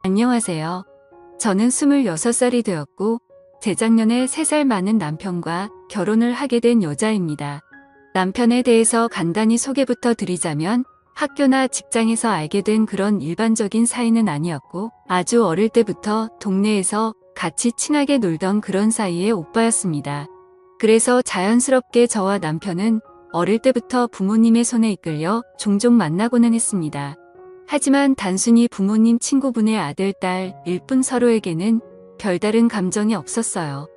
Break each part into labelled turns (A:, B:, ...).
A: 안녕하세요. 저는 26살이 되었고 재작년에 3살 많은 남편과 결혼을 하게 된 여자입니다. 남편에 대해서 간단히 소개부터 드리자면 학교나 직장에서 알게 된 그런 일반적인 사이는 아니었고 아주 어릴 때부터 동네에서 같이 친하게 놀던 그런 사이의 오빠였습니다. 그래서 자연스럽게 저와 남편은 어릴 때부터 부모님의 손에 이끌려 종종 만나고는 했습니다. 하지만 단순히 부모님 친구분의 아들, 딸일 뿐 서로에게는 별다른 감정이 없었어요.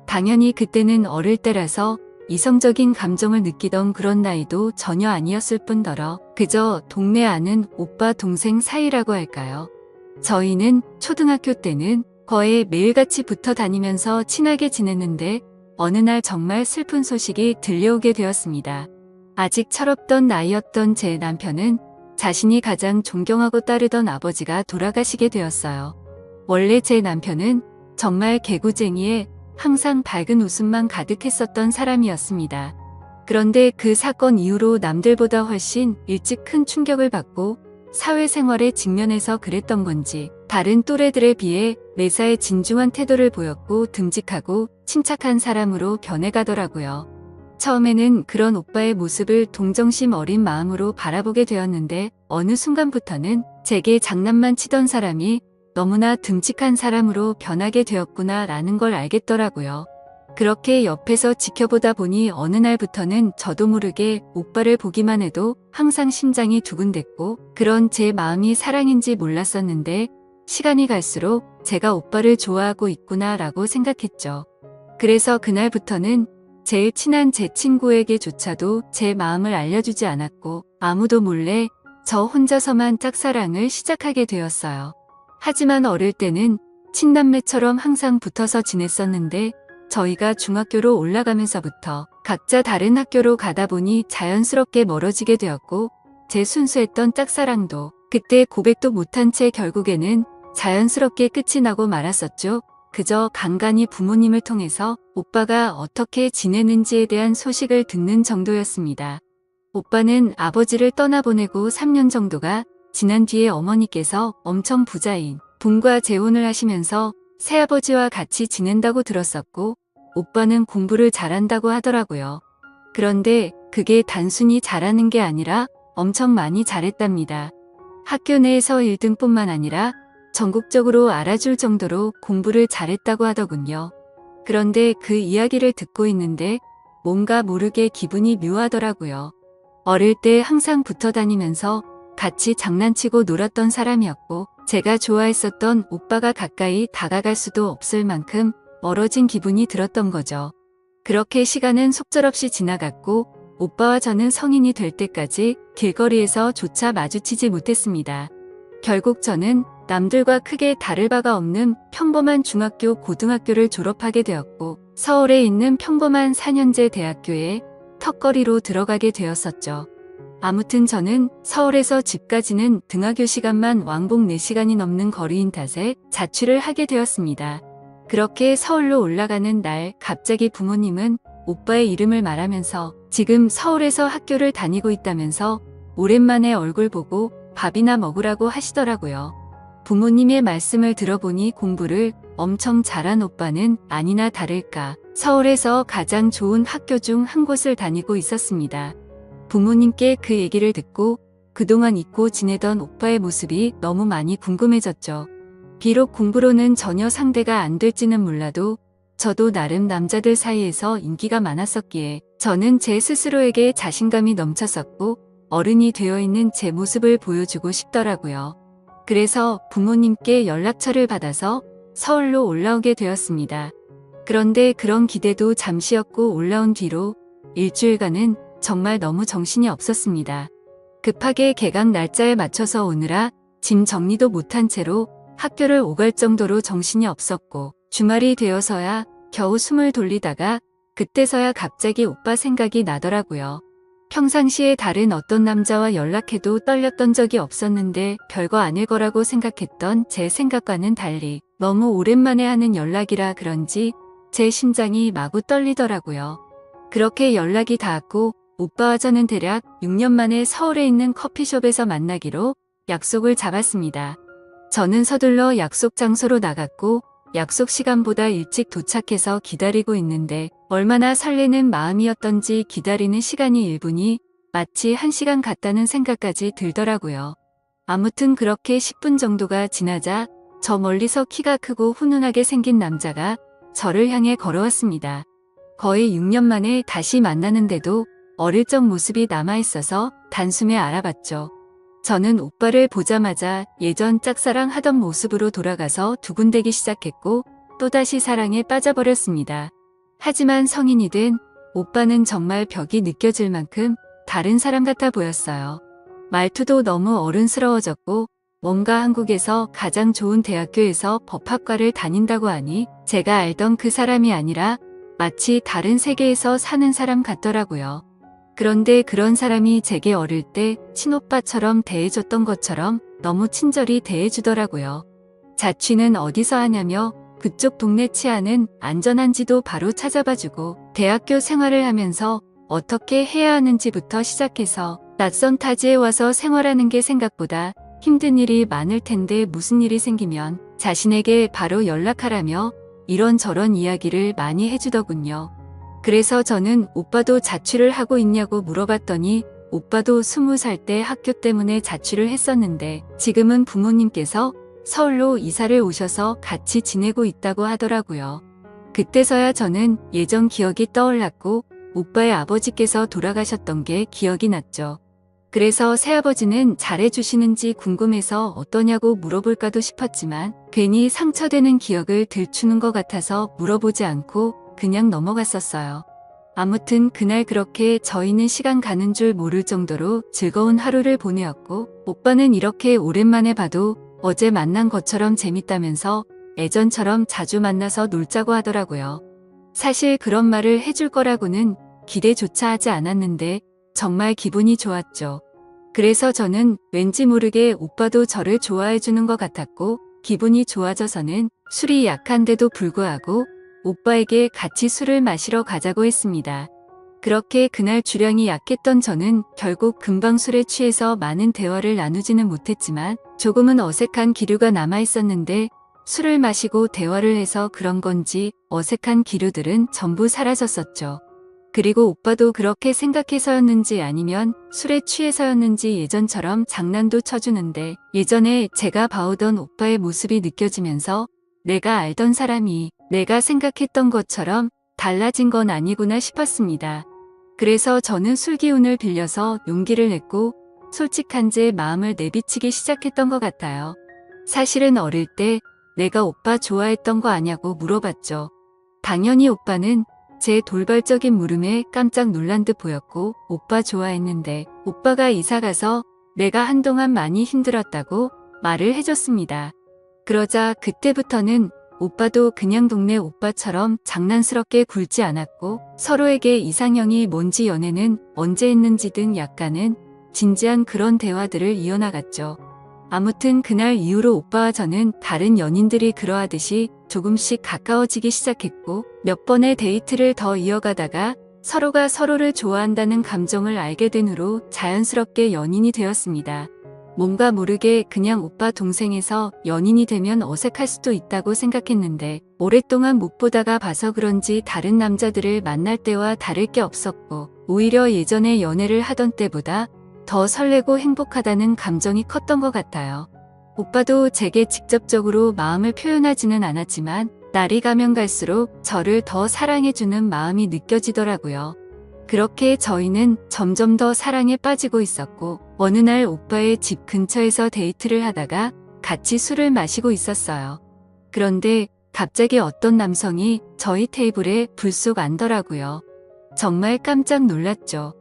A: 당연히 그때는 어릴 때라서 이성적인 감정을 느끼던 그런 나이도 전혀 아니었을 뿐더러 그저 동네 아는 오빠 동생 사이라고 할까요? 저희는 초등학교 때는 거의 매일같이 붙어 다니면서 친하게 지냈는데 어느 날 정말 슬픈 소식이 들려오게 되었습니다. 아직 철없던 나이였던 제 남편은 자신이 가장 존경하고 따르던 아버지가 돌아가시게 되었어요. 원래 제 남편은 정말 개구쟁이에 항상 밝은 웃음만 가득했었던 사람이었습니다. 그런데 그 사건 이후로 남들보다 훨씬 일찍 큰 충격을 받고 사회생활에 직면해서 그랬던 건지 다른 또래들에 비해 매사에 진중한 태도를 보였고 듬직하고 침착한 사람으로 변해가더라고요. 처음에는 그런 오빠의 모습을 동정심 어린 마음으로 바라보게 되었는데 어느 순간부터는 제게 장난만 치던 사람이 너무나 듬직한 사람으로 변하게 되었구나 라는 걸 알겠더라고요. 그렇게 옆에서 지켜보다 보니 어느 날부터는 저도 모르게 오빠를 보기만 해도 항상 심장이 두근댔고 그런 제 마음이 사랑인지 몰랐었는데 시간이 갈수록 제가 오빠를 좋아하고 있구나 라고 생각했죠. 그래서 그날부터는 제일 친한 제 친구에게조차도 제 마음을 알려주지 않았고 아무도 몰래 저 혼자서만 짝사랑을 시작하게 되었어요. 하지만 어릴 때는 친남매처럼 항상 붙어서 지냈었는데 저희가 중학교로 올라가면서부터 각자 다른 학교로 가다 보니 자연스럽게 멀어지게 되었고 제 순수했던 짝사랑도 그때 고백도 못한 채 결국에는 자연스럽게 끝이 나고 말았었죠. 그저 간간히 부모님을 통해서 오빠가 어떻게 지내는지에 대한 소식을 듣는 정도였습니다. 오빠는 아버지를 떠나보내고 3년 정도가 지난 뒤에 어머니께서 엄청 부자인 분과 재혼을 하시면서 새아버지와 같이 지낸다고 들었었고 오빠는 공부를 잘한다고 하더라고요. 그런데 그게 단순히 잘하는 게 아니라 엄청 많이 잘했답니다. 학교 내에서 1등뿐만 아니라 전국적으로 알아줄 정도로 공부를 잘했다고 하더군요. 그런데 그 이야기를 듣고 있는데 뭔가 모르게 기분이 묘하더라고요. 어릴 때 항상 붙어 다니면서 같이 장난치고 놀았던 사람이었고 제가 좋아했었던 오빠가 가까이 다가갈 수도 없을 만큼 멀어진 기분이 들었던 거죠. 그렇게 시간은 속절없이 지나갔고 오빠와 저는 성인이 될 때까지 길거리에서 조차 마주치지 못했습니다. 결국 저는 남들과 크게 다를 바가 없는 평범한 중학교, 고등학교를 졸업하게 되었고 서울에 있는 평범한 4년제 대학교에 턱걸이로 들어가게 되었었죠. 아무튼 저는 서울에서 집까지는 등하교 시간만 왕복 4시간이 넘는 거리인 탓에 자취를 하게 되었습니다. 그렇게 서울로 올라가는 날 갑자기 부모님은 오빠의 이름을 말하면서 지금 서울에서 학교를 다니고 있다면서 오랜만에 얼굴 보고 밥이나 먹으라고 하시더라고요. 부모님의 말씀을 들어보니 공부를 엄청 잘한 오빠는 아니나 다를까 서울에서 가장 좋은 학교 중 한 곳을 다니고 있었습니다. 부모님께 그 얘기를 듣고 그동안 잊고 지내던 오빠의 모습이 너무 많이 궁금해졌죠. 비록 공부로는 전혀 상대가 안 될지는 몰라도 저도 나름 남자들 사이에서 인기가 많았었기에 저는 제 스스로에게 자신감이 넘쳤었고 어른이 되어 있는 제 모습을 보여주고 싶더라고요. 그래서 부모님께 연락처를 받아서 서울로 올라오게 되었습니다. 그런데 그런 기대도 잠시였고 올라온 뒤로 일주일간은 정말 너무 정신이 없었습니다. 급하게 개강 날짜에 맞춰서 오느라 짐 정리도 못한 채로 학교를 오갈 정도로 정신이 없었고 주말이 되어서야 겨우 숨을 돌리다가 그때서야 갑자기 오빠 생각이 나더라고요. 평상시에 다른 어떤 남자와 연락해도 떨렸던 적이 없었는데 별거 아닐 거라고 생각했던 제 생각과는 달리 너무 오랜만에 하는 연락이라 그런지 제 심장이 마구 떨리더라고요. 그렇게 연락이 닿았고 오빠와 저는 대략 6년 만에 서울에 있는 커피숍에서 만나기로 약속을 잡았습니다. 저는 서둘러 약속 장소로 나갔고 약속 시간보다 일찍 도착해서 기다리고 있는데 얼마나 설레는 마음이었던지 기다리는 시간이 1분이 마치 1시간 같다는 생각까지 들더라고요. 아무튼 그렇게 10분 정도가 지나자 저 멀리서 키가 크고 훈훈하게 생긴 남자가 저를 향해 걸어왔습니다. 거의 6년 만에 다시 만나는데도 어릴 적 모습이 남아있어서 단숨에 알아봤죠. 저는 오빠를 보자마자 예전 짝사랑 하던 모습으로 돌아가서 두근대기 시작했고 또다시 사랑에 빠져버렸습니다. 하지만 성인이 된 오빠는 정말 벽이 느껴질 만큼 다른 사람 같아 보였어요. 말투도 너무 어른스러워졌고 뭔가 한국에서 가장 좋은 대학교에서 법학과를 다닌다고 하니 제가 알던 그 사람이 아니라 마치 다른 세계에서 사는 사람 같더라고요. 그런데 그런 사람이 제게 어릴 때 친오빠처럼 대해줬던 것처럼 너무 친절히 대해주더라고요. 자취는 어디서 하냐며 그쪽 동네 치안은 안전한지도 바로 찾아봐주고 대학교 생활을 하면서 어떻게 해야 하는지부터 시작해서 낯선 타지에 와서 생활하는 게 생각보다 힘든 일이 많을 텐데 무슨 일이 생기면 자신에게 바로 연락하라며 이런저런 이야기를 많이 해주더군요. 그래서 저는 오빠도 자취를 하고 있냐고 물어봤더니 오빠도 20살 때 학교 때문에 자취를 했었는데 지금은 부모님께서 서울로 이사를 오셔서 같이 지내고 있다고 하더라고요. 그때서야 저는 예전 기억이 떠올랐고 오빠의 아버지께서 돌아가셨던 게 기억이 났죠. 그래서 새아버지는 잘해주시는지 궁금해서 어떠냐고 물어볼까도 싶었지만 괜히 상처되는 기억을 들추는 것 같아서 물어보지 않고 그냥 넘어갔었어요. 아무튼 그날 그렇게 저희는 시간 가는 줄 모를 정도로 즐거운 하루를 보내었고 오빠는 이렇게 오랜만에 봐도 어제 만난 것처럼 재밌다면서 예전처럼 자주 만나서 놀자고 하더라고요. 사실 그런 말을 해줄 거라고는 기대조차 하지 않았는데 정말 기분이 좋았죠. 그래서 저는 왠지 모르게 오빠도 저를 좋아해주는 것 같았고 기분이 좋아져서는 술이 약한데도 불구하고 오빠에게 같이 술을 마시러 가자고 했습니다. 그렇게 그날 주량이 약했던 저는 결국 금방 술에 취해서 많은 대화를 나누지는 못했지만 조금은 어색한 기류가 남아있었는데 술을 마시고 대화를 해서 그런 건지 어색한 기류들은 전부 사라졌었죠. 그리고 오빠도 그렇게 생각해서였는지 아니면 술에 취해서였는지 예전처럼 장난도 쳐주는데 예전에 제가 봐오던 오빠의 모습이 느껴지면서 내가 알던 사람이 내가 생각했던 것처럼 달라진 건 아니구나 싶었습니다. 그래서 저는 술 기운을 빌려서 용기를 냈고 솔직한 제 마음을 내비치기 시작했던 것 같아요. 사실은 어릴 때 내가 오빠 좋아했던 거 아냐고 물어봤죠. 당연히 오빠는 제 돌발적인 물음에 깜짝 놀란 듯 보였고 오빠 좋아했는데 오빠가 이사가서 내가 한동안 많이 힘들었다고 말을 해줬습니다. 그러자 그때부터는 오빠도 그냥 동네 오빠처럼 장난스럽게 굴지 않았고 서로에게 이상형이 뭔지 연애는 언제 했는지 등 약간은 진지한 그런 대화들을 이어나갔죠. 아무튼 그날 이후로 오빠와 저는 다른 연인들이 그러하듯이 조금씩 가까워지기 시작했고 몇 번의 데이트를 더 이어가다가 서로가 서로를 좋아한다는 감정을 알게 된 후로 자연스럽게 연인이 되었습니다. 뭔가 모르게 그냥 오빠 동생에서 연인이 되면 어색할 수도 있다고 생각했는데 오랫동안 못 보다가 봐서 그런지 다른 남자들을 만날 때와 다를 게 없었고 오히려 예전에 연애를 하던 때보다 더 설레고 행복하다는 감정이 컸던 것 같아요. 오빠도 제게 직접적으로 마음을 표현하지는 않았지만 날이 가면 갈수록 저를 더 사랑해주는 마음이 느껴지더라고요. 그렇게 저희는 점점 더 사랑에 빠지고 있었고 어느 날 오빠의 집 근처에서 데이트를 하다가 같이 술을 마시고 있었어요. 그런데 갑자기 어떤 남성이 저희 테이블에 불쑥 앉더라고요. 정말 깜짝 놀랐죠.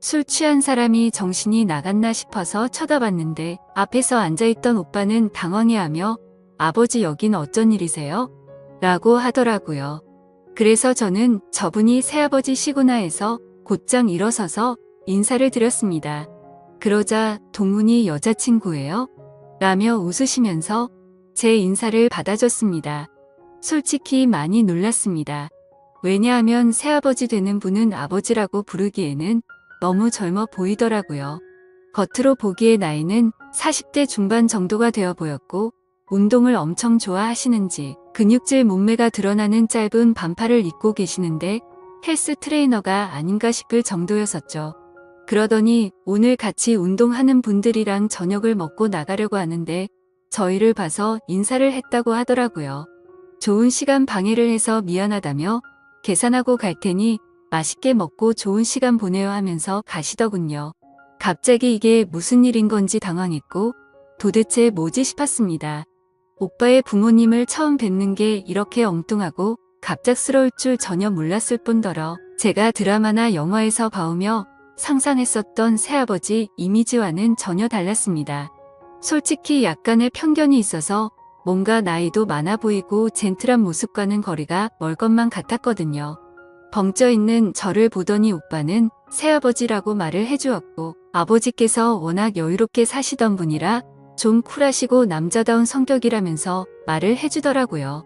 A: 술 취한 사람이 정신이 나갔나 싶어서 쳐다봤는데 앞에서 앉아있던 오빠는 당황해하며 아버지 여긴 어쩐 일이세요? 라고 하더라고요. 그래서 저는 저분이 새아버지시구나 해서 곧장 일어서서 인사를 드렸습니다. 그러자 동훈이 여자친구예요? 라며 웃으시면서 제 인사를 받아줬습니다. 솔직히 많이 놀랐습니다. 왜냐하면 새아버지 되는 분은 아버지라고 부르기에는 너무 젊어 보이더라고요. 겉으로 보기에 나이는 40대 중반 정도가 되어 보였고 운동을 엄청 좋아하시는지 근육질 몸매가 드러나는 짧은 반팔을 입고 계시는데 헬스 트레이너가 아닌가 싶을 정도였었죠. 그러더니 오늘 같이 운동하는 분들이랑 저녁을 먹고 나가려고 하는데 저희를 봐서 인사를 했다고 하더라고요. 좋은 시간 방해를 해서 미안하다며 계산하고 갈 테니 맛있게 먹고 좋은 시간 보내요 하면서 가시더군요. 갑자기 이게 무슨 일인 건지 당황했고 도대체 뭐지 싶었습니다. 오빠의 부모님을 처음 뵙는 게 이렇게 엉뚱하고 갑작스러울 줄 전혀 몰랐을 뿐더러 제가 드라마나 영화에서 봐오며 상상했었던 새아버지 이미지와는 전혀 달랐습니다. 솔직히 약간의 편견이 있어서 뭔가 나이도 많아 보이고 젠틀한 모습과는 거리가 멀 것만 같았거든요. 벙쪄 있는 저를 보더니 오빠는 새아버지라고 말을 해주었고 아버지께서 워낙 여유롭게 사시던 분이라 좀 쿨하시고 남자다운 성격이라면서 말을 해주더라고요.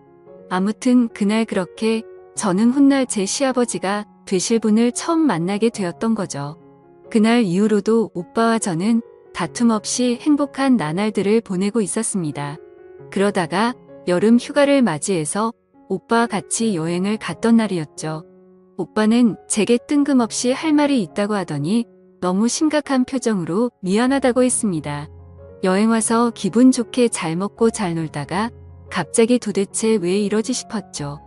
A: 아무튼 그날 그렇게 저는 훗날 제 시아버지가 되실 분을 처음 만나게 되었던 거죠. 그날 이후로도 오빠와 저는 다툼 없이 행복한 나날들을 보내고 있었습니다. 그러다가 여름 휴가를 맞이해서 오빠와 같이 여행을 갔던 날이었죠. 오빠는 제게 뜬금없이 할 말이 있다고 하더니 너무 심각한 표정으로 미안하다고 했습니다. 여행 와서 기분 좋게 잘 먹고 잘 놀다가 갑자기 도대체 왜 이러지 싶었죠.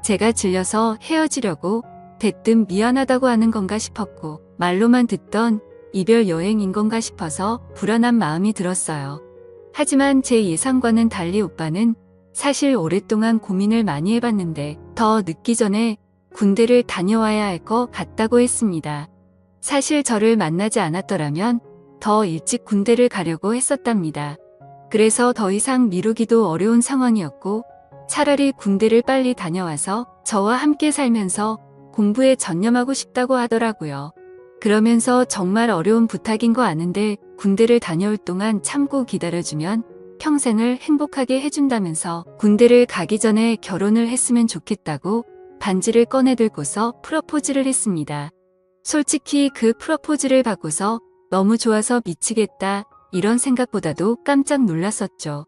A: 제가 질려서 헤어지려고 대뜸 미안하다고 하는 건가 싶었고 말로만 듣던 이별 여행인 건가 싶어서 불안한 마음이 들었어요. 하지만 제 예상과는 달리 오빠는 사실 오랫동안 고민을 많이 해봤는데 더 늦기 전에 군대를 다녀와야 할 것 같다고 했습니다. 사실 저를 만나지 않았더라면 더 일찍 군대를 가려고 했었답니다. 그래서 더 이상 미루기도 어려운 상황이었고 차라리 군대를 빨리 다녀와서 저와 함께 살면서 공부에 전념하고 싶다고 하더라고요. 그러면서 정말 어려운 부탁인 거 아는데 군대를 다녀올 동안 참고 기다려주면 평생을 행복하게 해준다면서 군대를 가기 전에 결혼을 했으면 좋겠다고 반지를 꺼내들고서 프러포즈를 했습니다. 솔직히 그 프러포즈를 받고서 너무 좋아서 미치겠다 이런 생각보다도 깜짝 놀랐었죠.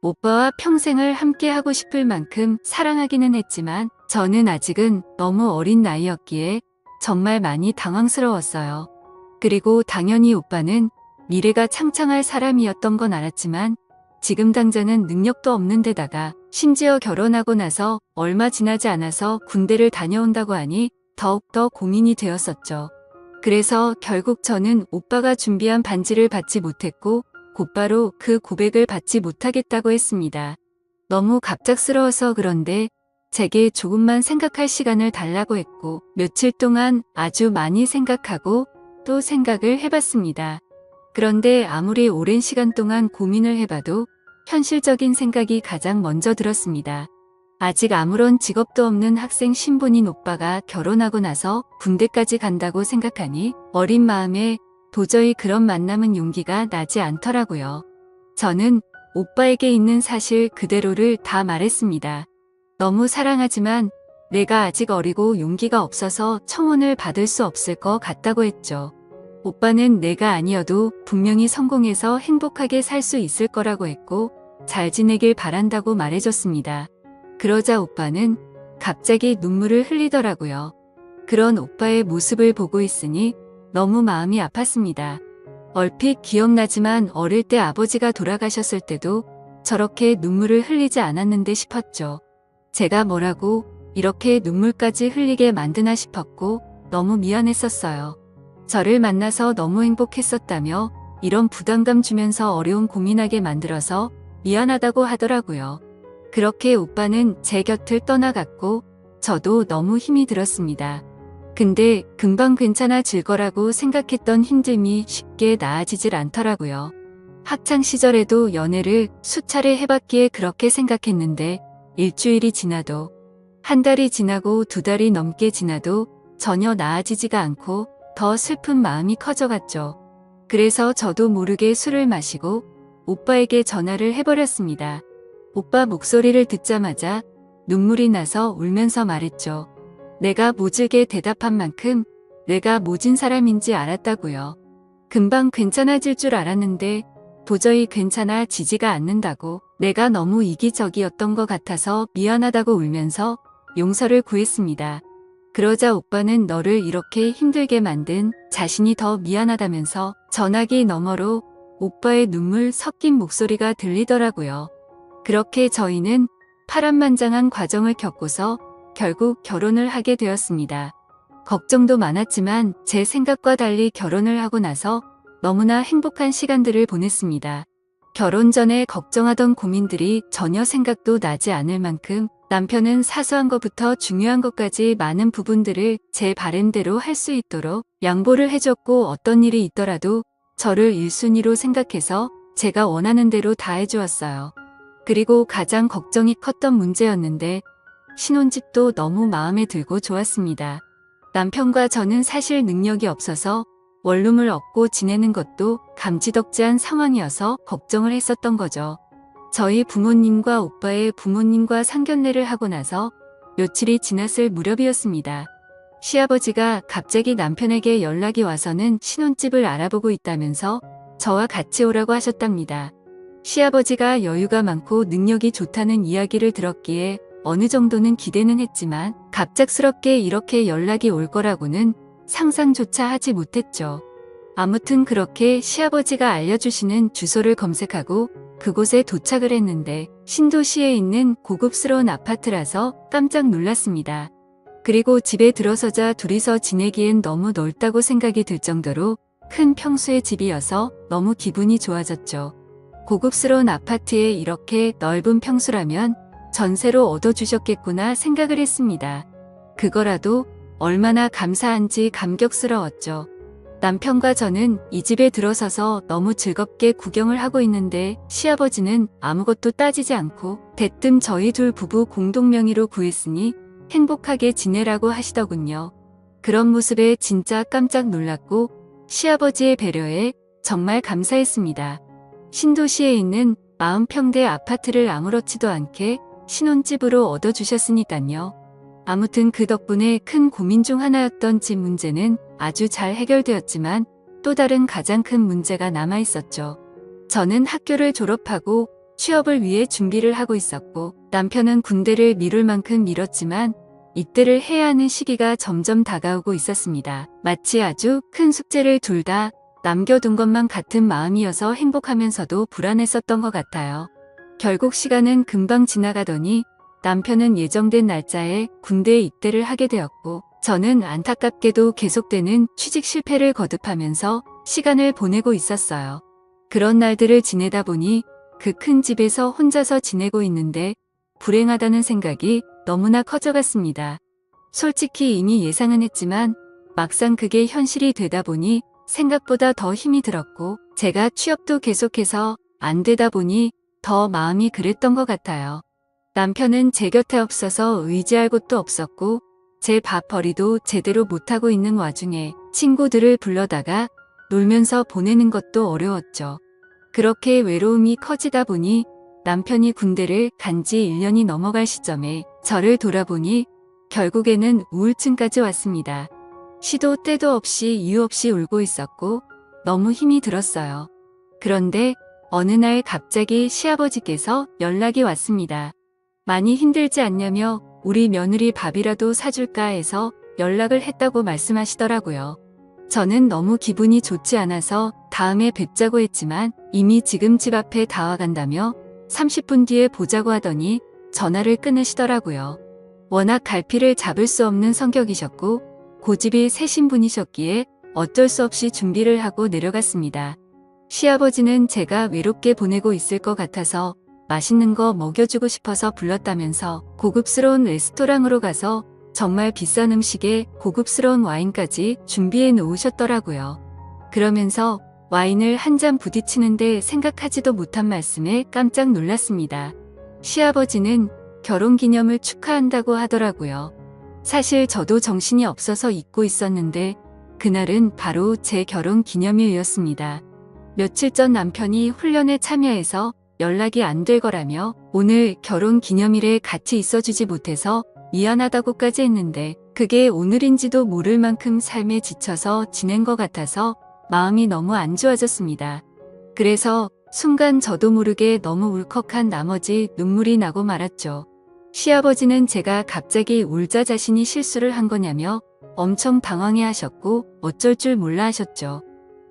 A: 오빠와 평생을 함께 하고 싶을 만큼 사랑하기는 했지만 저는 아직은 너무 어린 나이였기에 정말 많이 당황스러웠어요. 그리고 당연히 오빠는 미래가 창창할 사람이었던 건 알았지만 지금 당장은 능력도 없는 데다가 심지어 결혼하고 나서 얼마 지나지 않아서 군대를 다녀온다고 하니 더욱더 고민이 되었었죠. 그래서 결국 저는 오빠가 준비한 반지를 받지 못했고 곧바로 그 고백을 받지 못하겠다고 했습니다. 너무 갑작스러워서 그런데 제게 조금만 생각할 시간을 달라고 했고 며칠 동안 아주 많이 생각하고 또 생각을 해봤습니다. 그런데 아무리 오랜 시간 동안 고민을 해봐도 현실적인 생각이 가장 먼저 들었습니다. 아직 아무런 직업도 없는 학생 신분인 오빠가 결혼하고 나서 군대까지 간다고 생각하니 어린 마음에 도저히 그런 만남은 용기가 나지 않더라고요. 저는 오빠에게 있는 사실 그대로를 다 말했습니다. 너무 사랑하지만 내가 아직 어리고 용기가 없어서 청혼을 받을 수 없을 것 같다고 했죠. 오빠는 내가 아니어도 분명히 성공해서 행복하게 살 수 있을 거라고 했고 잘 지내길 바란다고 말해줬습니다. 그러자 오빠는 갑자기 눈물을 흘리더라고요. 그런 오빠의 모습을 보고 있으니 너무 마음이 아팠습니다. 얼핏 기억나지만 어릴 때 아버지가 돌아가셨을 때도 저렇게 눈물을 흘리지 않았는데 싶었죠. 제가 뭐라고 이렇게 눈물까지 흘리게 만드나 싶었고 너무 미안했었어요. 저를 만나서 너무 행복했었다며 이런 부담감 주면서 어려운 고민하게 만들어서 미안하다고 하더라고요. 그렇게 오빠는 제 곁을 떠나갔고 저도 너무 힘이 들었습니다. 근데 금방 괜찮아질 거라고 생각했던 힘듦이 쉽게 나아지질 않더라고요. 학창시절에도 연애를 수차례 해봤기에 그렇게 생각했는데 일주일이 지나도 한 달이 지나고 두 달이 넘게 지나도 전혀 나아지지가 않고 더 슬픈 마음이 커져갔죠. 그래서 저도 모르게 술을 마시고 오빠에게 전화를 해버렸습니다. 오빠 목소리를 듣자마자 눈물이 나서 울면서 말했죠. 내가 모질게 대답한 만큼 내가 모진 사람인지 알았다고요. 금방 괜찮아질 줄 알았는데 도저히 괜찮아지지가 않는다고 내가 너무 이기적이었던 것 같아서 미안하다고 울면서 용서를 구했습니다. 그러자 오빠는 너를 이렇게 힘들게 만든 자신이 더 미안하다면서 전화기 너머로 오빠의 눈물 섞인 목소리가 들리더라고요. 그렇게 저희는 파란만장한 과정을 겪고서 결국 결혼을 하게 되었습니다. 걱정도 많았지만 제 생각과 달리 결혼을 하고 나서 너무나 행복한 시간들을 보냈습니다. 결혼 전에 걱정하던 고민들이 전혀 생각도 나지 않을 만큼 남편은 사소한 것부터 중요한 것까지 많은 부분들을 제 바램대로 할 수 있도록 양보를 해줬고 어떤 일이 있더라도 저를 1순위로 생각해서 제가 원하는 대로 다 해주었어요. 그리고 가장 걱정이 컸던 문제였는데 신혼집도 너무 마음에 들고 좋았습니다. 남편과 저는 사실 능력이 없어서 원룸을 얻고 지내는 것도 감지덕지한 상황이어서 걱정을 했었던 거죠. 저희 부모님과 오빠의 부모님과 상견례를 하고 나서 며칠이 지났을 무렵이었습니다. 시아버지가 갑자기 남편에게 연락이 와서는 신혼집을 알아보고 있다면서 저와 같이 오라고 하셨답니다. 시아버지가 여유가 많고 능력이 좋다는 이야기를 들었기에 어느 정도는 기대는 했지만 갑작스럽게 이렇게 연락이 올 거라고는 상상조차 하지 못했죠. 아무튼 그렇게 시아버지가 알려주시는 주소를 검색하고 그곳에 도착을 했는데 신도시에 있는 고급스러운 아파트라서 깜짝 놀랐습니다. 그리고 집에 들어서자 둘이서 지내기엔 너무 넓다고 생각이 들 정도로 큰 평수의 집이어서 너무 기분이 좋아졌죠. 고급스러운 아파트에 이렇게 넓은 평수라면 전세로 얻어주셨겠구나 생각을 했습니다. 그거라도 얼마나 감사한지 감격스러웠죠. 남편과 저는 이 집에 들어서서 너무 즐겁게 구경을 하고 있는데 시아버지는 아무것도 따지지 않고 대뜸 저희 둘 부부 공동 명의로 구했으니 행복하게 지내라고 하시더군요. 그런 모습에 진짜 깜짝 놀랐고 시아버지의 배려에 정말 감사했습니다. 신도시에 있는 40평대 아파트를 아무렇지도 않게 신혼집으로 얻어주셨으니까요. 아무튼 그 덕분에 큰 고민 중 하나였던 집 문제는 아주 잘 해결되었지만 또 다른 가장 큰 문제가 남아있었죠. 저는 학교를 졸업하고 취업을 위해 준비를 하고 있었고 남편은 군대를 미룰 만큼 미뤘지만 입대를 해야 하는 시기가 점점 다가오고 있었습니다. 마치 아주 큰 숙제를 둘 다 남겨둔 것만 같은 마음이어서 행복하면서도 불안했었던 것 같아요. 결국 시간은 금방 지나가더니 남편은 예정된 날짜에 군대에 입대를 하게 되었고 저는 안타깝게도 계속되는 취직 실패를 거듭하면서 시간을 보내고 있었어요. 그런 날들을 지내다 보니 그 큰 집에서 혼자서 지내고 있는데 불행하다는 생각이 너무나 커져갔습니다. 솔직히 이미 예상은 했지만 막상 그게 현실이 되다 보니 생각보다 더 힘이 들었고 제가 취업도 계속해서 안 되다 보니 더 마음이 그랬던 것 같아요. 남편은 제 곁에 없어서 의지할 곳도 없었고 제 밥벌이도 제대로 못하고 있는 와중에 친구들을 불러다가 놀면서 보내는 것도 어려웠죠. 그렇게 외로움이 커지다 보니 남편이 군대를 간 지 1년이 넘어갈 시점에 저를 돌아보니 결국에는 우울증까지 왔습니다. 시도 때도 없이 이유 없이 울고 있었고 너무 힘이 들었어요. 그런데 어느 날 갑자기 시아버지께서 연락이 왔습니다. 많이 힘들지 않냐며 우리 며느리 밥이라도 사줄까 해서 연락을 했다고 말씀하시더라고요. 저는 너무 기분이 좋지 않아서 다음에 뵙자고 했지만 이미 지금 집 앞에 다 와간다며 30분 뒤에 보자고 하더니 전화를 끊으시더라고요. 워낙 갈피를 잡을 수 없는 성격이셨고 고집이 세신 분이셨기에 어쩔 수 없이 준비를 하고 내려갔습니다. 시아버지는 제가 외롭게 보내고 있을 것 같아서 맛있는 거 먹여주고 싶어서 불렀다면서 고급스러운 레스토랑으로 가서 정말 비싼 음식에 고급스러운 와인까지 준비해 놓으셨더라고요. 그러면서 와인을 한 잔 부딪히는데 생각하지도 못한 말씀에 깜짝 놀랐습니다. 시아버지는 결혼기념을 축하한다고 하더라고요. 사실 저도 정신이 없어서 잊고 있었는데 그날은 바로 제 결혼기념일이었습니다. 며칠 전 남편이 훈련에 참여해서 연락이 안 될 거라며 오늘 결혼기념일에 같이 있어주지 못해서 미안하다고까지 했는데 그게 오늘인지도 모를 만큼 삶에 지쳐서 지낸 것 같아서 마음이 너무 안 좋아졌습니다. 그래서 순간 저도 모르게 너무 울컥한 나머지 눈물이 나고 말았죠. 시아버지는 제가 갑자기 울자 자신이 실수를 한 거냐며 엄청 당황해 하셨고 어쩔 줄 몰라 하셨죠.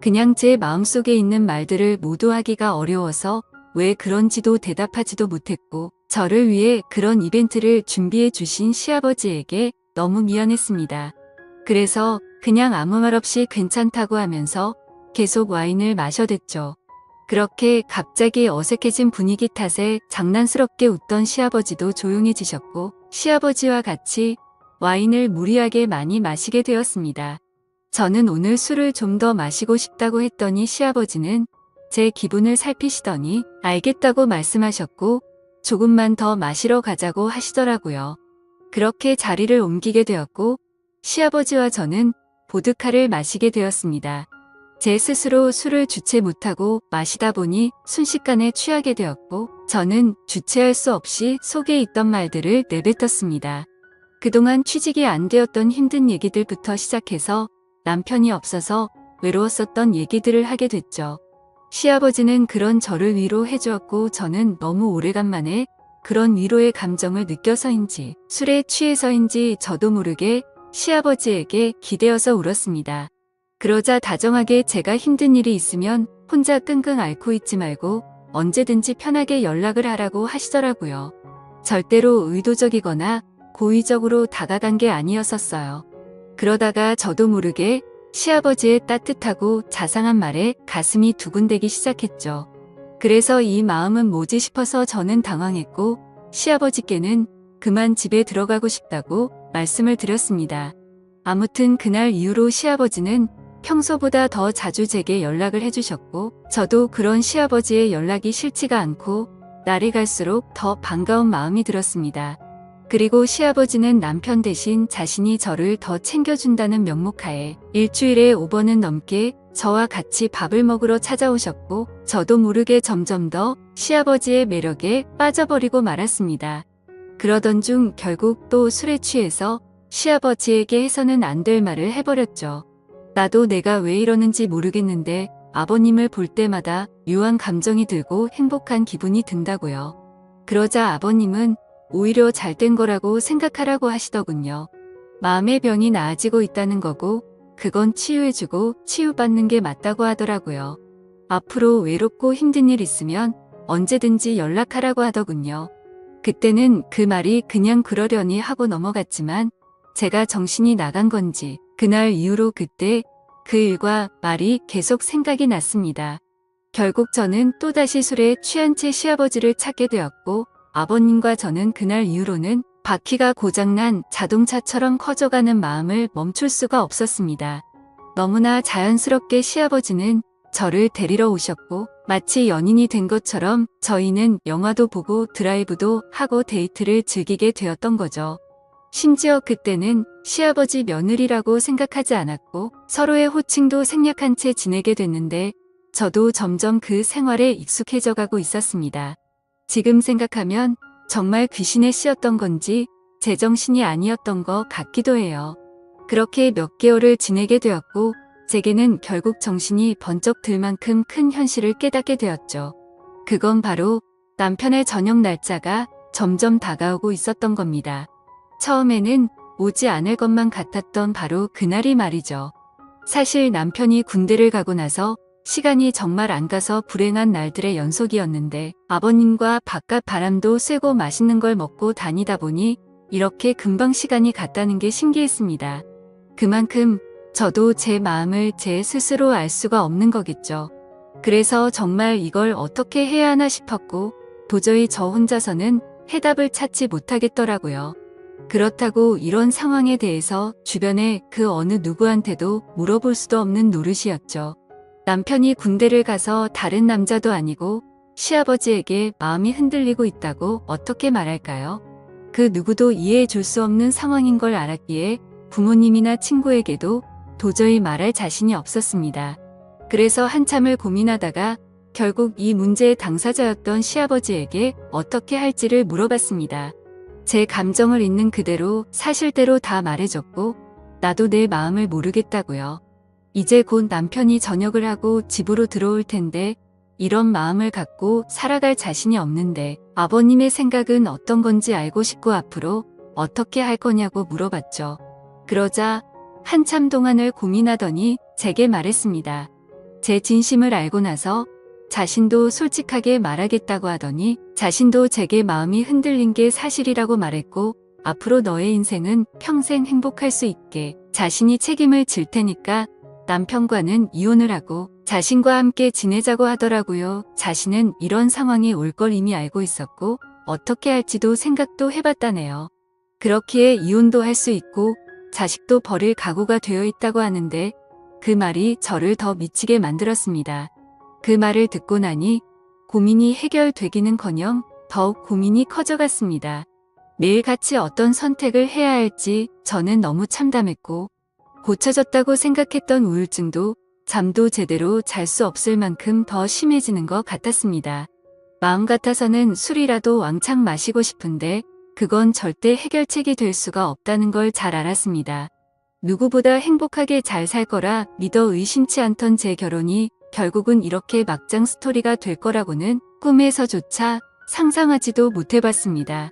A: 그냥 제 마음속에 있는 말들을 모두 하기가 어려워서 왜 그런지도 대답하지도 못했고 저를 위해 그런 이벤트를 준비해 주신 시아버지에게 너무 미안했습니다. 그래서 그냥 아무 말 없이 괜찮다고 하면서 계속 와인을 마셔댔죠. 그렇게 갑자기 어색해진 분위기 탓에 장난스럽게 웃던 시아버지도 조용해지셨고 시아버지와 같이 와인을 무리하게 많이 마시게 되었습니다. 저는 오늘 술을 좀 더 마시고 싶다고 했더니 시아버지는 제 기분을 살피시더니 알겠다고 말씀하셨고 조금만 더 마시러 가자고 하시더라고요. 그렇게 자리를 옮기게 되었고 시아버지와 저는 보드카를 마시게 되었습니다. 제 스스로 술을 주체 못하고 마시다 보니 순식간에 취하게 되었고 저는 주체할 수 없이 속에 있던 말들을 내뱉었습니다. 그동안 취직이 안 되었던 힘든 얘기들부터 시작해서 남편이 없어서 외로웠었던 얘기들을 하게 됐죠. 시아버지는 그런 저를 위로해 주었고 저는 너무 오래간만에 그런 위로의 감정을 느껴서인지 술에 취해서인지 저도 모르게 시아버지에게 기대어서 울었습니다. 그러자 다정하게 제가 힘든 일이 있으면 혼자 끙끙 앓고 있지 말고 언제든지 편하게 연락을 하라고 하시더라고요. 절대로 의도적이거나 고의적으로 다가간 게 아니었었어요. 그러다가 저도 모르게 시아버지의 따뜻하고 자상한 말에 가슴이 두근대기 시작했죠. 그래서 이 마음은 뭐지 싶어서 저는 당황했고 시아버지께는 그만 집에 들어가고 싶다고 말씀을 드렸습니다. 아무튼 그날 이후로 시아버지는 평소보다 더 자주 제게 연락을 해주셨고 저도 그런 시아버지의 연락이 싫지가 않고 날이 갈수록 더 반가운 마음이 들었습니다. 그리고 시아버지는 남편 대신 자신이 저를 더 챙겨준다는 명목하에 일주일에 5번은 넘게 저와 같이 밥을 먹으러 찾아오셨고 저도 모르게 점점 더 시아버지의 매력에 빠져버리고 말았습니다. 그러던 중 결국 또 술에 취해서 시아버지에게 해서는 안 될 말을 해버렸죠. 나도 내가 왜 이러는지 모르겠는데 아버님을 볼 때마다 묘한 감정이 들고 행복한 기분이 든다고요. 그러자 아버님은 오히려 잘된 거라고 생각하라고 하시더군요. 마음의 병이 나아지고 있다는 거고 그건 치유해주고 치유받는 게 맞다고 하더라고요. 앞으로 외롭고 힘든 일 있으면 언제든지 연락하라고 하더군요. 그때는 그 말이 그냥 그러려니 하고 넘어갔지만 제가 정신이 나간 건지 그날 이후로 그때 그 일과 말이 계속 생각이 났습니다. 결국 저는 또다시 술에 취한 채 시아버지를 찾게 되었고 아버님과 저는 그날 이후로는 바퀴가 고장난 자동차처럼 커져가는 마음을 멈출 수가 없었습니다. 너무나 자연스럽게 시아버지는 저를 데리러 오셨고 마치 연인이 된 것처럼 저희는 영화도 보고 드라이브도 하고 데이트를 즐기게 되었던 거죠. 심지어 그때는 시아버지 며느리라고 생각하지 않았고 서로의 호칭도 생략한 채 지내게 됐는데 저도 점점 그 생활에 익숙해져 가고 있었습니다. 지금 생각하면 정말 귀신에 씌었던 건지 제정신이 아니었던 것 같기도 해요. 그렇게 몇 개월을 지내게 되었고 제게는 결국 정신이 번쩍 들 만큼 큰 현실을 깨닫게 되었죠. 그건 바로 남편의 저녁 날짜가 점점 다가오고 있었던 겁니다. 처음에는 오지 않을 것만 같았던 바로 그날이 말이죠. 사실 남편이 군대를 가고 나서 시간이 정말 안 가서 불행한 날들의 연속이었는데 아버님과 바깥 바람도 쐬고 맛있는 걸 먹고 다니다 보니 이렇게 금방 시간이 갔다는 게 신기했습니다. 그만큼 저도 제 마음을 제 스스로 알 수가 없는 거겠죠. 그래서 정말 이걸 어떻게 해야 하나 싶었고 도저히 저 혼자서는 해답을 찾지 못하겠더라고요. 그렇다고 이런 상황에 대해서 주변에 그 어느 누구한테도 물어볼 수도 없는 노릇이었죠. 남편이 군대를 가서 다른 남자도 아니고 시아버지에게 마음이 흔들리고 있다고 어떻게 말할까요? 그 누구도 이해해 줄 수 없는 상황인 걸 알았기에 부모님이나 친구에게도 도저히 말할 자신이 없었습니다. 그래서 한참을 고민하다가 결국 이 문제의 당사자였던 시아버지에게 어떻게 할지를 물어봤습니다. 제 감정을 있는 그대로 사실대로 다 말해줬고 나도 내 마음을 모르겠다고요. 이제 곧 남편이 전역을 하고 집으로 들어올 텐데 이런 마음을 갖고 살아갈 자신이 없는데 아버님의 생각은 어떤 건지 알고 싶고 앞으로 어떻게 할 거냐고 물어봤죠. 그러자 한참 동안을 고민하더니 제게 말했습니다. 제 진심을 알고 나서 자신도 솔직하게 말하겠다고 하더니 자신도 제게 마음이 흔들린 게 사실이라고 말했고 앞으로 너의 인생은 평생 행복할 수 있게 자신이 책임을 질 테니까 남편과는 이혼을 하고 자신과 함께 지내자고 하더라고요. 자신은 이런 상황이 올 걸 이미 알고 있었고 어떻게 할지도 생각도 해봤다네요. 그렇기에 이혼도 할 수 있고 자식도 버릴 각오가 되어 있다고 하는데 그 말이 저를 더 미치게 만들었습니다. 그 말을 듣고 나니 고민이 해결되기는커녕 더욱 고민이 커져갔습니다. 매일같이 어떤 선택을 해야 할지 저는 너무 참담했고 고쳐졌다고 생각했던 우울증도 잠도 제대로 잘 수 없을 만큼 더 심해지는 것 같았습니다. 마음 같아서는 술이라도 왕창 마시고 싶은데 그건 절대 해결책이 될 수가 없다는 걸 잘 알았습니다. 누구보다 행복하게 잘 살 거라 믿어 의심치 않던 제 결혼이 결국은 이렇게 막장 스토리가 될 거라고는 꿈에서조차 상상하지도 못해봤습니다.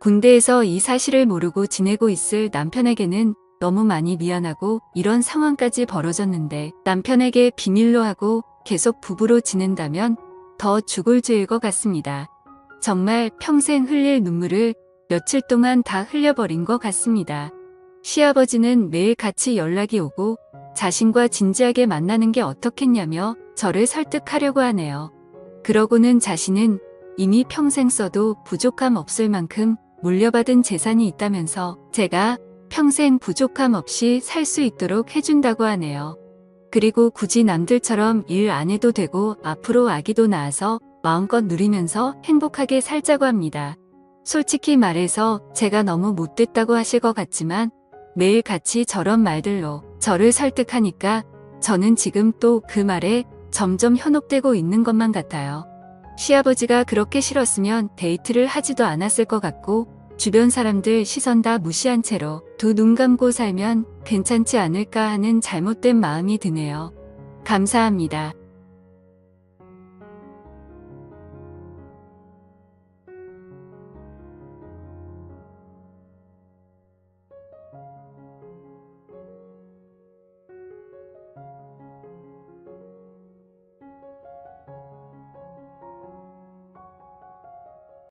A: 군대에서 이 사실을 모르고 지내고 있을 남편에게는 너무 많이 미안하고 이런 상황까지 벌어졌는데 남편에게 비밀로 하고 계속 부부로 지낸다면 더 죽을 죄일 것 같습니다. 정말 평생 흘릴 눈물을 며칠 동안 다 흘려버린 것 같습니다. 시아버지는 매일 같이 연락이 오고 자신과 진지하게 만나는 게 어떻겠냐며 저를 설득하려고 하네요. 그러고는 자신은 이미 평생 써도 부족함 없을 만큼 물려받은 재산이 있다면서 제가 평생 부족함 없이 살 수 있도록 해준다고 하네요. 그리고 굳이 남들처럼 일 안 해도 되고 앞으로 아기도 낳아서 마음껏 누리면서 행복하게 살자고 합니다. 솔직히 말해서 제가 너무 못됐다고 하실 것 같지만 매일 같이 저런 말들로 저를 설득하니까 저는 지금 또 그 말에 점점 현혹되고 있는 것만 같아요. 시아버지가 그렇게 싫었으면 데이트를 하지도 않았을 것 같고 주변 사람들 시선 다 무시한 채로 두 눈 감고 살면 괜찮지 않을까 하는 잘못된 마음이 드네요. 감사합니다.